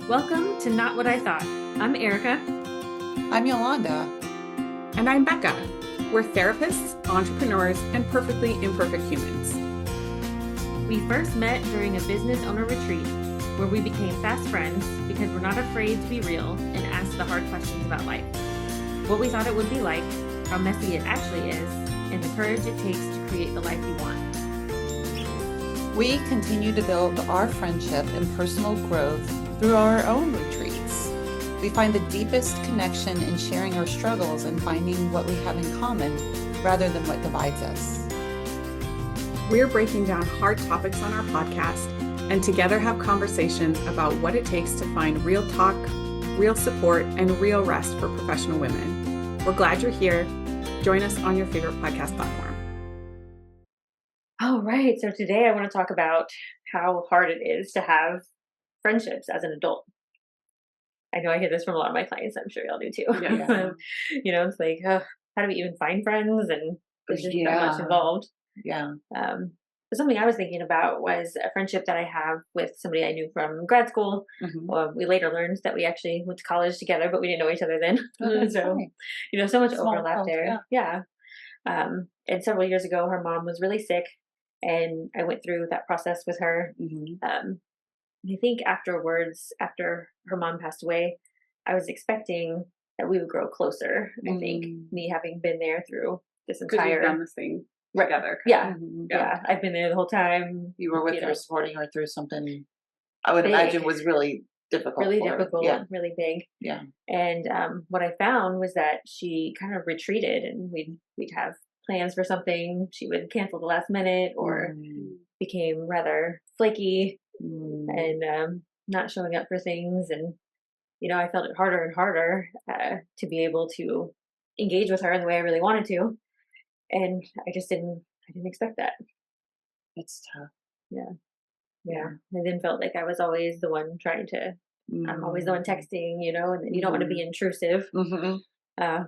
Welcome to Not What I Thought. I'm Erika. I'm Yolanda. And I'm Becca. We're therapists, entrepreneurs, and perfectly imperfect humans. We first met during a business owner retreat where we became fast friends because we're not afraid to be real and ask the hard questions about life. What we thought it would be like, how messy it actually is, and the courage it takes to create the life we want. We continue to build our friendship and personal growth through our own retreats. We find the deepest connection in sharing our struggles and finding what we have in common rather than what divides us. We're breaking down hard topics on our podcast and together have conversations about what it takes to find real talk, real support, and real rest for professional women. We're glad you're here. Join us on your favorite podcast platform. All right, so today I want to talk about how hard it is to have friendships as an adult. I know I hear this from a lot of my clients. I'm sure y'all do too. Yeah. It's like, how do we even find friends? And there's just so much involved. Yeah. But something I was thinking about was a friendship that I have with somebody I knew from grad school. Mm-hmm. We later learned that we actually went to college together, but we didn't know each other then. So, so much Small overlap world, there. Yeah. And several years ago, her mom was really sick, and I went through that process with her. Mm-hmm. I think afterwards, after her mom passed away, I was expecting that we would grow closer. I think me having been there through this entire. You've done this thing together. Yeah. Yeah. I've been there the whole time. You were with her, supporting her through something I would imagine was really difficult. Really difficult, really big. Yeah. And what I found was that she kind of retreated, and we'd have plans for something. She would cancel the last minute or became rather flaky and not showing up for things. And, I felt it harder and harder to be able to engage with her in the way I really wanted to. And I didn't expect that. It's tough. Yeah. I then felt like I was always the one trying to, I'm always the one texting, and you don't want to be intrusive.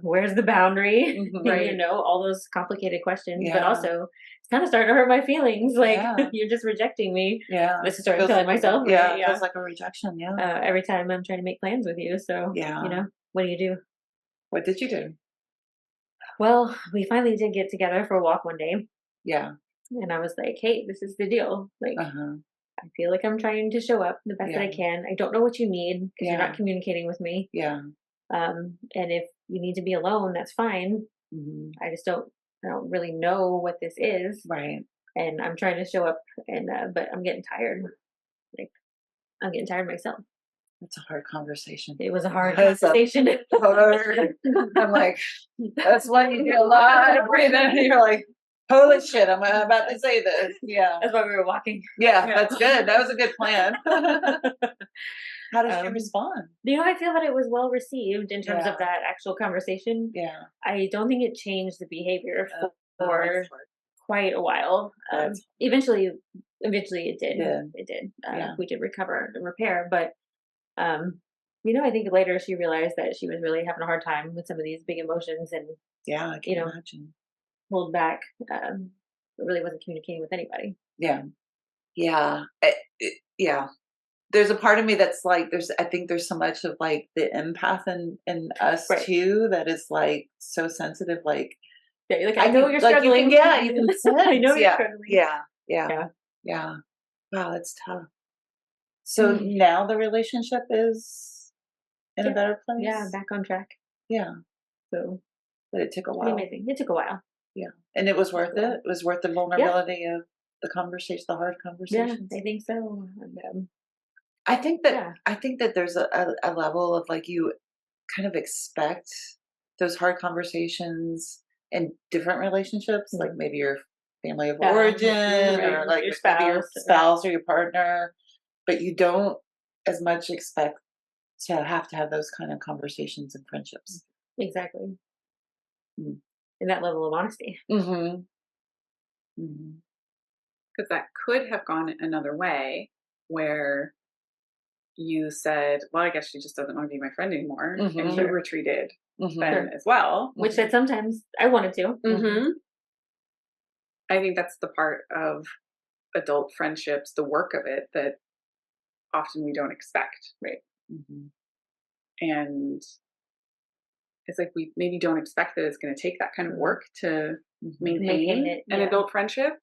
Where's the boundary? Right. All those complicated questions, but also it's kind of starting to hurt my feelings. Like you're just rejecting me. Yeah. This is starting to telling myself. It feels like a rejection. Yeah. Every time I'm trying to make plans with you. So, what do you do? What did you do? Well, we finally did get together for a walk one day. Yeah. And I was like, hey, this is the deal. Like, I feel like I'm trying to show up the best that I can. I don't know what you need because you're not communicating with me. Yeah. And if you need to be alone, that's fine. I don't really know what this is. Right. And I'm trying to show up but I'm getting tired. Like, I'm getting tired myself. That's a hard conversation. It was a hard conversation. I'm like, that's why you do a lot of breathing. And you're like, holy shit, I'm about to say this. Yeah. That's why we were walking. Yeah, that's good. That was a good plan. How did she respond? I feel that it was well received in terms of that actual conversation. Yeah. I don't think it changed the behavior for quite a while. Eventually it did. Yeah. It did. We did recover and repair, but I think later she realized that she was really having a hard time with some of these big emotions and I can imagine. Pulled back. But really wasn't communicating with anybody. Yeah. Yeah. Yeah. There's a part of me that's like, I think there's so much of like the empath in us too, that is like so sensitive. Like, I know you're struggling. You can sense. I know you're struggling. Yeah. Wow, that's tough. So now the relationship is in a better place? Yeah, back on track. Yeah. So, but it took a while. Amazing. It took a while. Yeah. And it was worth it? It was worth the vulnerability of the conversation, the hard conversations? Yeah, I think so. I think that there's a level of like you kind of expect those hard conversations in different relationships, like maybe your family of origin or like maybe your spouse or your partner, but you don't as much expect to have those kind of conversations in friendships. Exactly. In that level of honesty. Because that could have gone another way where you said, well, I guess she just doesn't want to be my friend anymore. And you retreated then as well. Which said sometimes I wanted to. I think that's the part of adult friendships, the work of it, that often we don't expect. Right. Mhm. And it's like we maybe don't expect that it's going to take that kind of work to Maintain maintain it, an yeah. adult friendship.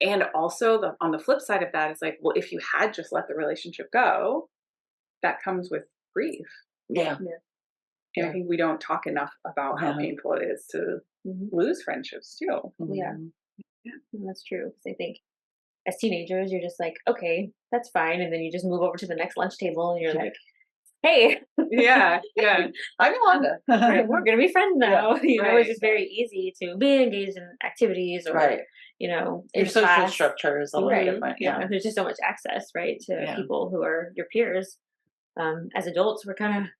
And also on the flip side of that is like, well, if you had just let the relationship go, that comes with grief. Yeah. And I Yeah. think we don't talk enough about how painful it is to lose friendships too. Yeah, Mhm. that's true. 'Cause I think as teenagers, you're just like, okay, that's fine, and then you just move over to the next lunch table, and you're like, hey, Yeah, yeah. I'm Yolanda. we're gonna be friends now. You know, it's right. just very easy to be engaged in activities or Right. you know, Your in social class. structure is a little Right. different. Yeah. Yeah. There's just so much access, right, to Yeah. people who are your peers. As adults, we're kind of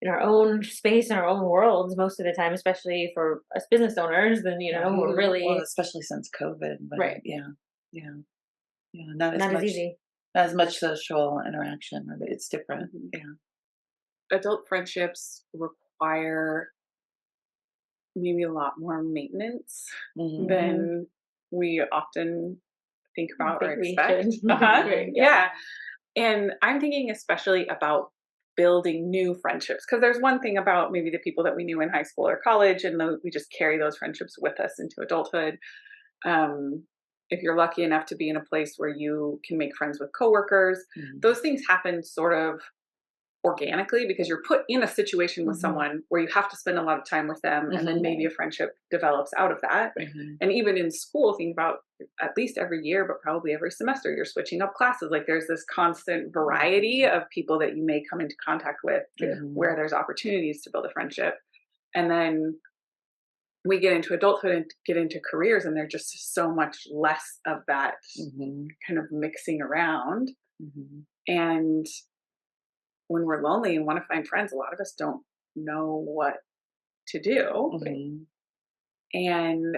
in our own space in our own worlds most of the time, especially for us business owners. Then you know, we're Well, really especially since COVID. But right. yeah. Yeah. Yeah. Not as Not as much. easy. Not as much social interaction. It's different. Yeah. Adult friendships require maybe a lot more maintenance Mhm. than we often think I about or think we expect. should. Right, Yeah. And I'm thinking especially about building new friendships because there's one thing about maybe the people that we knew in high school or college, and we just carry those friendships with us into adulthood. Um, if you're lucky enough to be in a place where you can make friends with coworkers, those things happen sort of organically because you're put in a situation with someone where you have to spend a lot of time with them, and then maybe a friendship develops out of that. And even in school, think about at least every year, but probably every semester, you're switching up classes. Like there's this constant variety of people that you may come into contact with where there's opportunities to build a friendship. And then we get into adulthood and get into careers, and there's just so much less of that kind of mixing around. And when we're lonely and want to find friends, a lot of us don't know what to do. And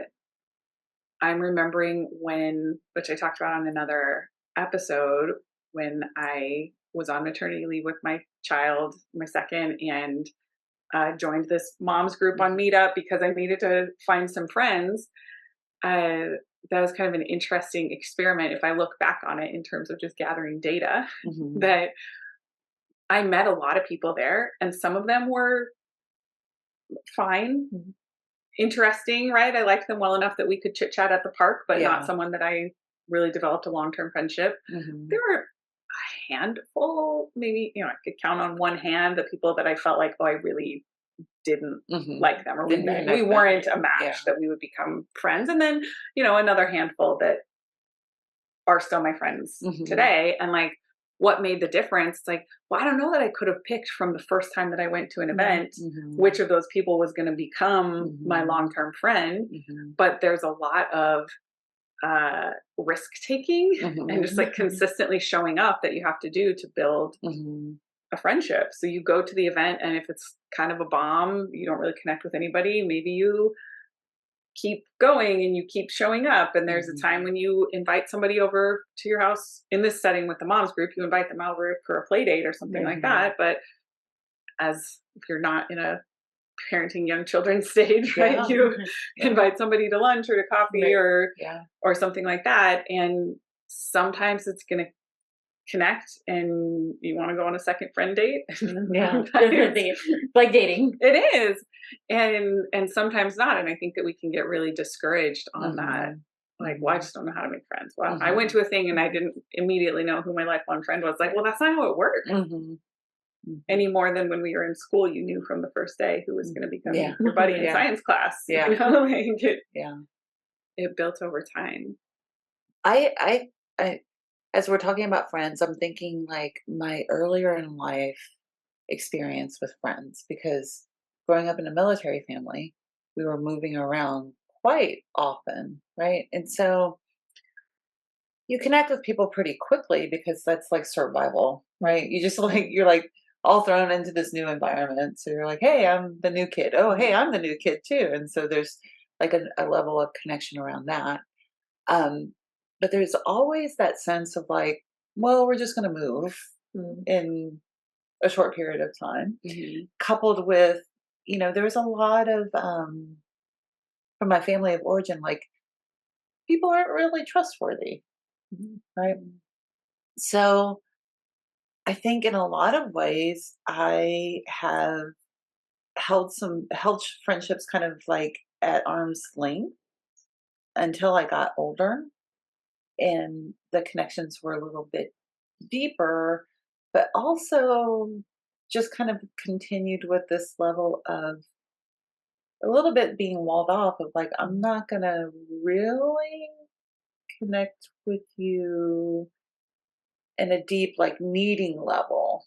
I'm remembering which I talked about on another episode, when I was on maternity leave with my child, my second, and joined this mom's group on Meetup because I needed to find some friends. That was kind of an interesting experiment if I look back on it in terms of just gathering data, that I met a lot of people there, and some of them were fine, interesting, right? I liked them well enough that we could chit chat at the park, but not someone that I really developed a long-term friendship. There were a handful, maybe, I could count on one hand the people that I felt like, oh, I really didn't like them, or we weren't a match that we would become friends. And then, another handful that are still my friends today. And like, what made the difference? It's like, well, I don't know that I could have picked from the first time that I went to an event which of those people was going to become my long-term friend. But there's a lot of risk taking and just like consistently showing up that you have to do to build a friendship. So you go to the event, and if it's kind of a bomb, you don't really connect with anybody, maybe you keep going and you keep showing up. And there's a time when you invite somebody over to your house. In this setting with the moms group, you invite them over for a play date or something like that. But if you're not in a parenting young children stage, right, you invite somebody to lunch or to coffee or something like that. And sometimes it's going to connect and you want to go on a second friend date. Like dating. It is. And sometimes not. And I think that we can get really discouraged on that. Like, well, I just don't know how to make friends. Well, I went to a thing and I didn't immediately know who my lifelong friend was. Like, well, that's not how it works. Any more than when we were in school, you knew from the first day who was going to become your buddy in science class. It built over time. I as we're talking about friends, I'm thinking like my earlier in life experience with friends, because growing up in a military family, we were moving around quite often, right? And so you connect with people pretty quickly because that's like survival, right? You just you're like all thrown into this new environment. So you're like, hey, I'm the new kid. Oh, hey, I'm the new kid too. And so there's like a level of connection around that. But there's always that sense of like, well, we're just going to move in a short period of time, coupled with, there was a lot of, from my family of origin, like people aren't really trustworthy, right? So I think in a lot of ways, I have held friendships kind of like at arm's length until I got older, and the connections were a little bit deeper, but also just kind of continued with this level of a little bit being walled off of like, I'm not gonna really connect with you in a deep, like needing level,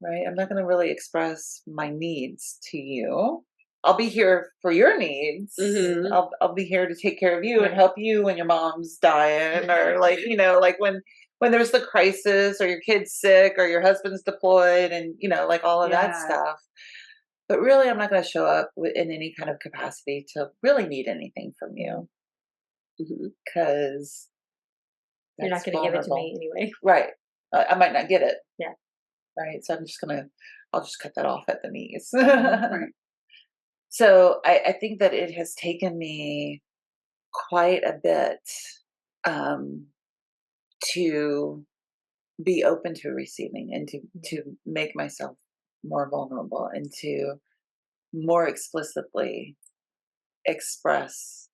right? I'm not gonna really express my needs to you. I'll be here for your needs. I'll be here to take care of you and help you when your mom's dying, or like, like when there's the crisis or your kid's sick or your husband's deployed, and like all of that stuff. But really, I'm not going to show up in any kind of capacity to really need anything from you, because you're not going to give it to me anyway. Right. I might not get it. Yeah. Right. So I'll just cut that off at the knees. Right. So I think that it has taken me quite a bit to be open to receiving, and to make myself more vulnerable, and to more explicitly express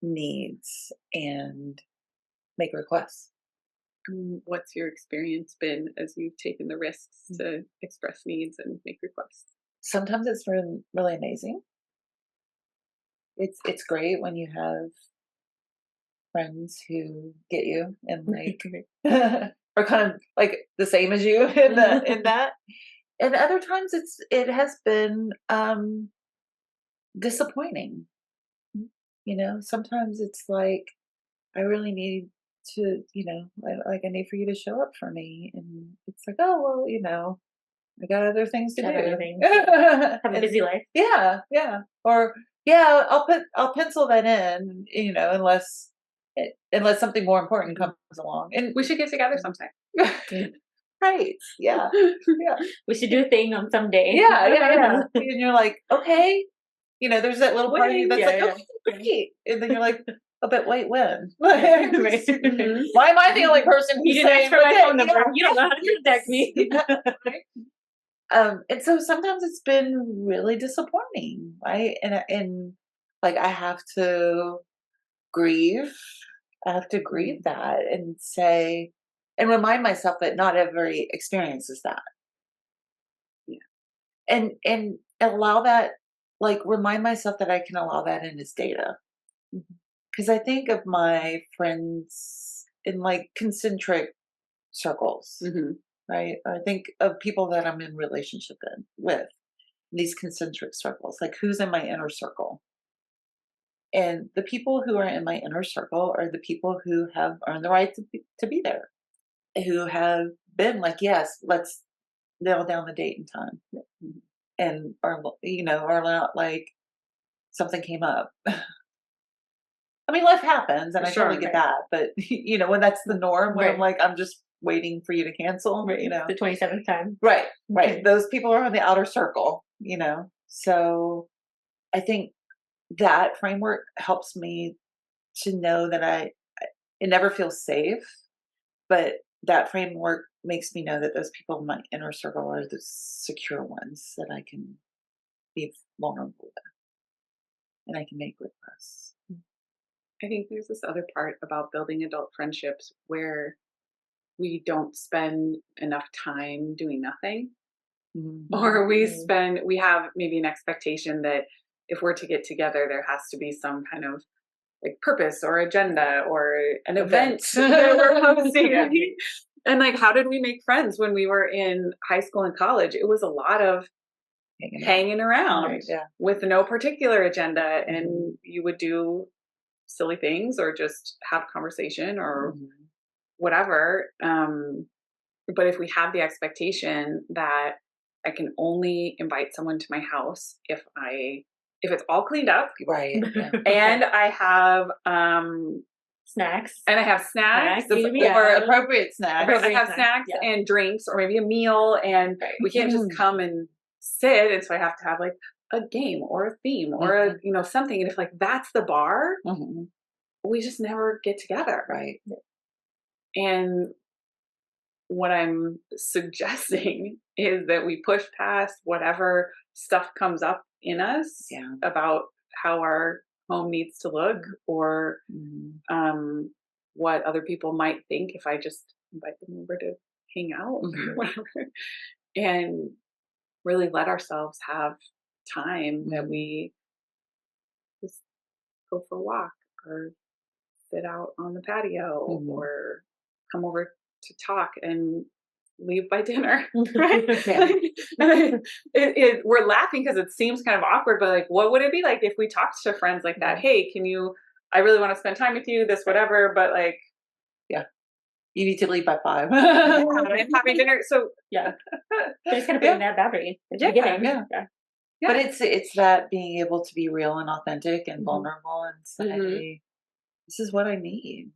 needs and make requests. What's your experience been as you've taken the risks to express needs and make requests? Sometimes it's really, really amazing. It's great when you have friends who get you and like are kind of like the same as you in that. And other times it has been disappointing. Sometimes it's like, I really need to, I need for you to show up for me. And it's like, oh, well, I got other things to do. Have a busy life. Yeah. Yeah. Or yeah, I'll pencil that in, unless something more important comes along. And we should get together sometime. Right. Yeah. Yeah. We should do a thing on some day. Yeah. And you're like, okay. There's that little part of you that's like, okay, great. And then you're like, oh, but wait, when? Why am I the only person who's you didn't ask for my phone number? You don't know how to contact me. And so sometimes it's been really disappointing, right? And like I have to grieve. I have to grieve that and say, and remind myself that not every experience is that. Yeah. And allow that, like remind myself that I can allow that in as data. Because I think of my friends in like concentric circles, right? I think of people that I'm in relationship with these concentric circles, like who's in my inner circle. And the people who are in my inner circle are the people who have earned the right to be there, who have been like, yes, let's nail down the date and time, and are not like something came up. I mean, life happens, and I totally get that. But when that's the norm, when I'm like, I'm just waiting for you to cancel, the 27th time, right. Those people are on the outer circle, So I think that framework helps me to know that it never feels safe, but that framework makes me know that those people in my inner circle are the secure ones that I can be vulnerable with, and I can make requests. I think there's this other part about building adult friendships where we don't spend enough time doing nothing, or we have maybe an expectation that if we're to get together, there has to be some kind of like purpose or agenda or an event that we're hosting. And like, how did we make friends when we were in high school and college? It was a lot of hanging around with no particular agenda, and you would do silly things or just have conversation or whatever. But if we have the expectation that I can only invite someone to my house if it's all cleaned up, right, and I have snacks, or appropriate snacks. I have snacks and drinks, or maybe a meal, and we can't just come and sit. And so I have to have like a game or a theme or something. And if like that's the bar, we just never get together, right? And what I'm suggesting is that we push past whatever stuff comes up in us about how our home needs to look, or what other people might think if I just invite them over to hang out or whatever, and really let ourselves have time that we just go for a walk or sit out on the patio or come over to talk and leave by dinner. Right? We're laughing because it seems kind of awkward, but like, what would it be like if we talked to friends like that? Hey, I really want to spend time with you, this, whatever, but like, you need to leave by 5. I'm having dinner. So they're just kind of putting that boundary at the beginning. But it's that being able to be real and authentic and vulnerable and say, this is what I need.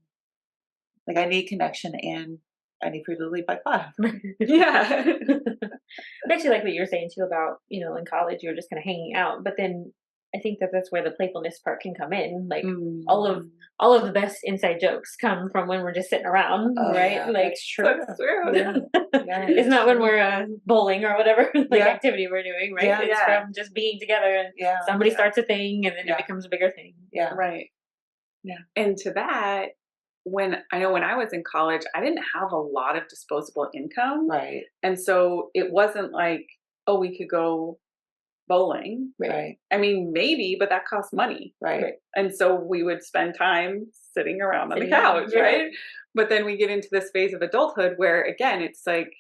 Like, I need connection and I need for you to leave by 5. I actually like what you were saying too about, in college you were just kind of hanging out, but then I think that that's where the playfulness part can come in. Like all of the best inside jokes come from when we're just sitting around, right? Yeah, like that's true. That's true. It's not when we're bowling or whatever activity we're doing, right? It's from just being together and somebody starts a thing and then it becomes a bigger thing. Yeah. Right. Yeah. And to that, when I was in college, I didn't have a lot of disposable income. Right. And so it wasn't like, oh, we could go bowling. Right. I mean, maybe, but that costs money. Right. And so we would spend time sitting around on the couch, right? But then we get into this phase of adulthood where, again, it's like,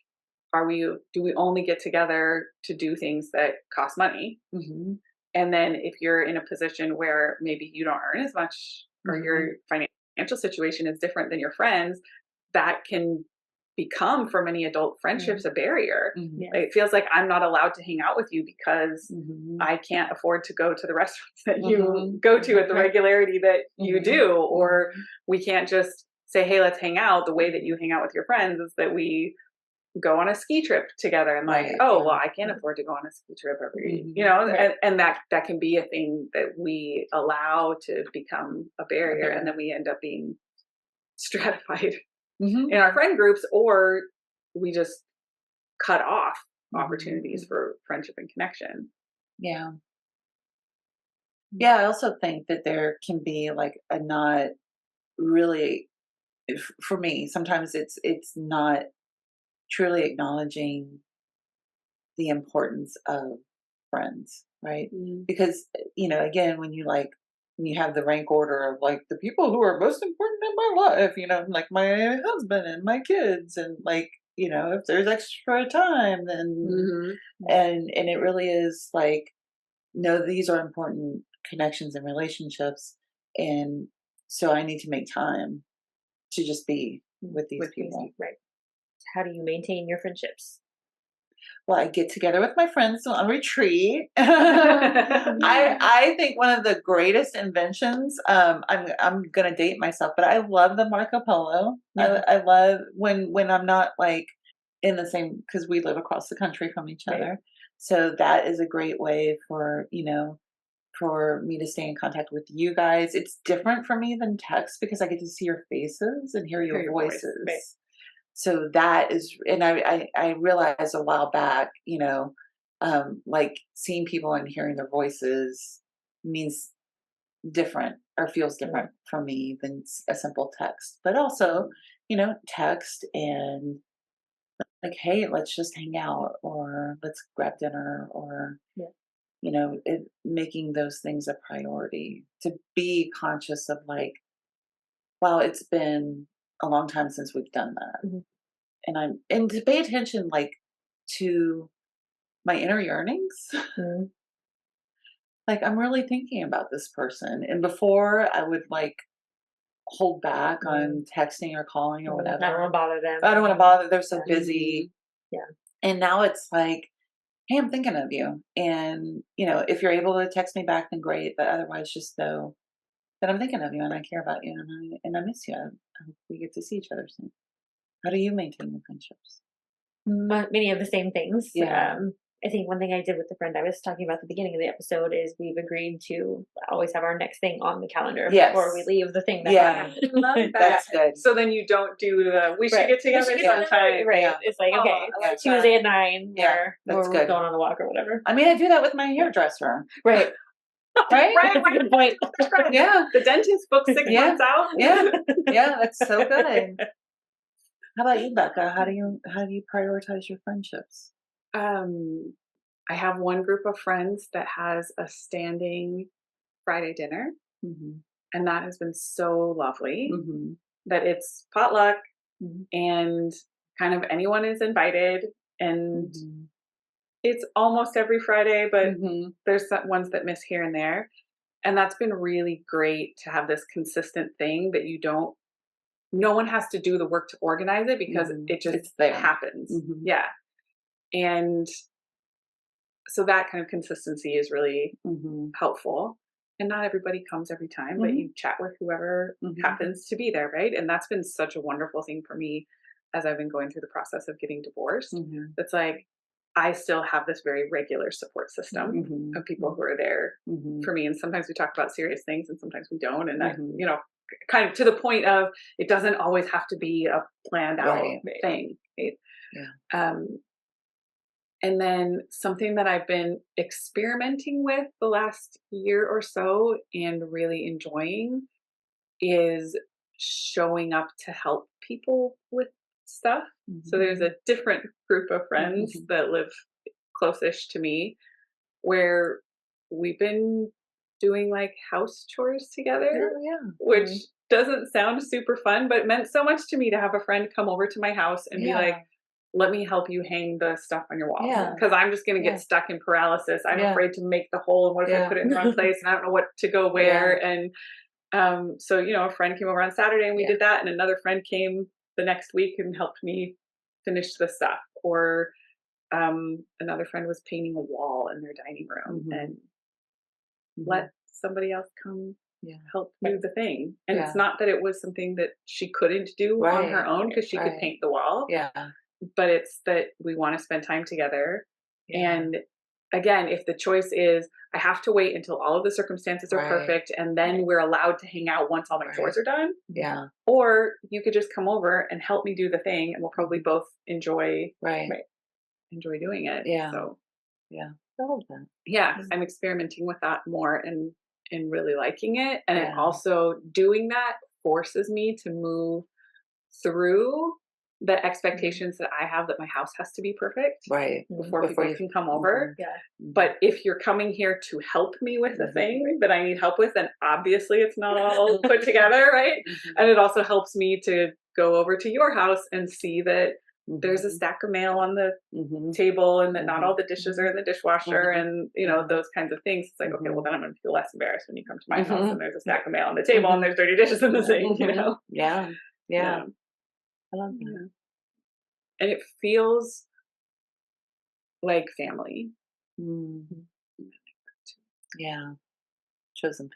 do we only get together to do things that cost money? And then if you're in a position where maybe you don't earn as much or your financial situation is different than your friends, that can become, for many adult friendships, a barrier. It feels like I'm not allowed to hang out with you because I can't afford to go to the restaurants that you go to at the regularity that you do, or we can't just say, hey, let's hang out. The way that you hang out with your friends is that we go on a ski trip together, and like, well, I can't afford to go on a ski trip every, and that can be a thing that we allow to become a barrier, and then we end up being stratified in our friend groups, or we just cut off opportunities for friendship and connection. Yeah. I also think that there can be like a not really, for me, sometimes it's not truly acknowledging the importance of friends, right? Because, again, when you have the rank order of like the people who are most important in my life, like my husband and my kids, and like, if there's extra time, then, and it really is like, no, these are important connections and relationships. And so I need to make time to just be with these people. Right. How do you maintain your friendships? Well, I get together with my friends on retreat. I think one of the greatest inventions, I'm gonna date myself, but I love the Marco Polo. I love when I'm not like in the same, because we live across the country from each other. So that is a great way for me to stay in contact with you guys. It's different for me than text because I get to see your faces and hear your voices. Right. So that is, and I realized a while back, like seeing people and hearing their voices means different or feels different for me than a simple text. But also, text and like, hey, let's just hang out, or let's grab dinner, or making those things a priority, to be conscious of like, wow, it's been a long time since we've done that. And to pay attention like to my inner yearnings. Like, I'm really thinking about this person. And before I would like hold back on texting or calling or whatever. I don't want to bother them. I don't want to bother. They're so busy. And now it's like, hey, I'm thinking of you. And, if you're able to text me back, then great. But otherwise, just know that I'm thinking of you and I care about you and I miss you. I hope we get to see each other soon. How do you maintain your friendships? Many of the same things. I think one thing I did with the friend I was talking about at the beginning of the episode is we've agreed to always have our next thing on the calendar before we leave the thing. That's good. So then you don't do we should get together sometime. Right. Yeah. It's like, okay, it's Tuesday at 9. That's we're good. going on a walk or whatever. I mean, I do that with my hairdresser. Right. Right? That's a good point. Yeah. The dentist books 6 months out. Yeah. Yeah, that's so good. How about you, Becca? How do you prioritize your friendships? I have one group of friends that has a standing Friday dinner, and that has been so lovely that it's potluck and kind of anyone is invited, and it's almost every Friday, but there's some ones that miss here and there, and that's been really great to have this consistent thing that no one has to do the work to organize it because it just happens. Yeah. And so that kind of consistency is really helpful. And not everybody comes every time, but you chat with whoever happens to be there, right? And that's been such a wonderful thing for me as I've been going through the process of getting divorced. It's like, I still have this very regular support system of people who are there for me. And sometimes we talk about serious things and sometimes we don't. And that, kind of to the point of, it doesn't always have to be a planned out thing. Right? Yeah. And then something that I've been experimenting with the last year or so and really enjoying is showing up to help people with stuff. So there's a different group of friends that live close-ish to me where we've been doing like house chores together, which doesn't sound super fun, but it meant so much to me to have a friend come over to my house and be like, let me help you hang the stuff on your wall. Because I'm just going to get stuck in paralysis. I'm afraid to make the hole. And what if I put it in the wrong place and I don't know what to go where? And so, a friend came over on Saturday and we did that. And another friend came the next week and helped me finish the stuff. Or another friend was painting a wall in their dining room and let somebody else come help do the thing. And it's not that it was something that she couldn't do on her own because she could paint the wall. But it's that we want to spend time together. And again, if the choice is, I have to wait until all of the circumstances are perfect and then we're allowed to hang out once all my chores are done. Or you could just come over and help me do the thing and we'll probably both enjoy doing it. So I love that. I'm experimenting with that more and really liking it. And it also doing that forces me to move through the expectations that I have that my house has to be perfect before people can come over. But if you're coming here to help me with the thing that I need help with, then obviously it's not all put together, right? And it also helps me to go over to your house and see that there's a stack of mail on the table and that not all the dishes are in the dishwasher and, those kinds of things. It's like, okay, well then I'm going to feel less embarrassed when you come to my house and there's a stack of mail on the table and there's dirty dishes in the sink, Yeah. I love that. And it feels like family. Yeah. Chosen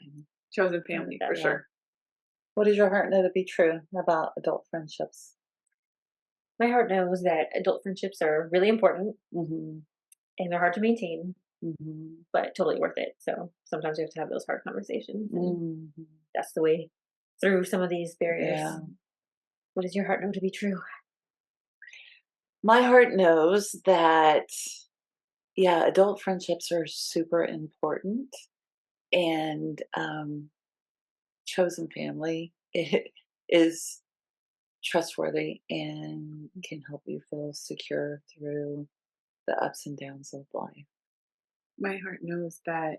family for sure. What does your heart know to be true about adult friendships? My heart knows that adult friendships are really important and they're hard to maintain, but totally worth it. So sometimes we have to have those hard conversations. That's the way through some of these barriers. What does your heart know to be true? My heart knows that, adult friendships are super important, and chosen family is trustworthy and can help you feel secure through the ups and downs of life. My heart knows that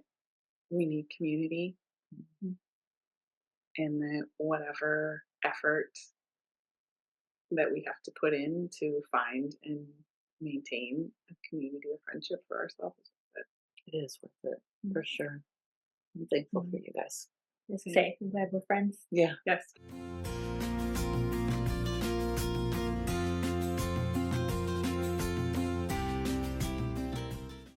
we need community and that whatever effort that we have to put in to find and maintain a community of friendship for ourselves. It is worth it, for sure. I'm thankful for you guys. Just say, I'm glad we're friends. Yeah. Yes.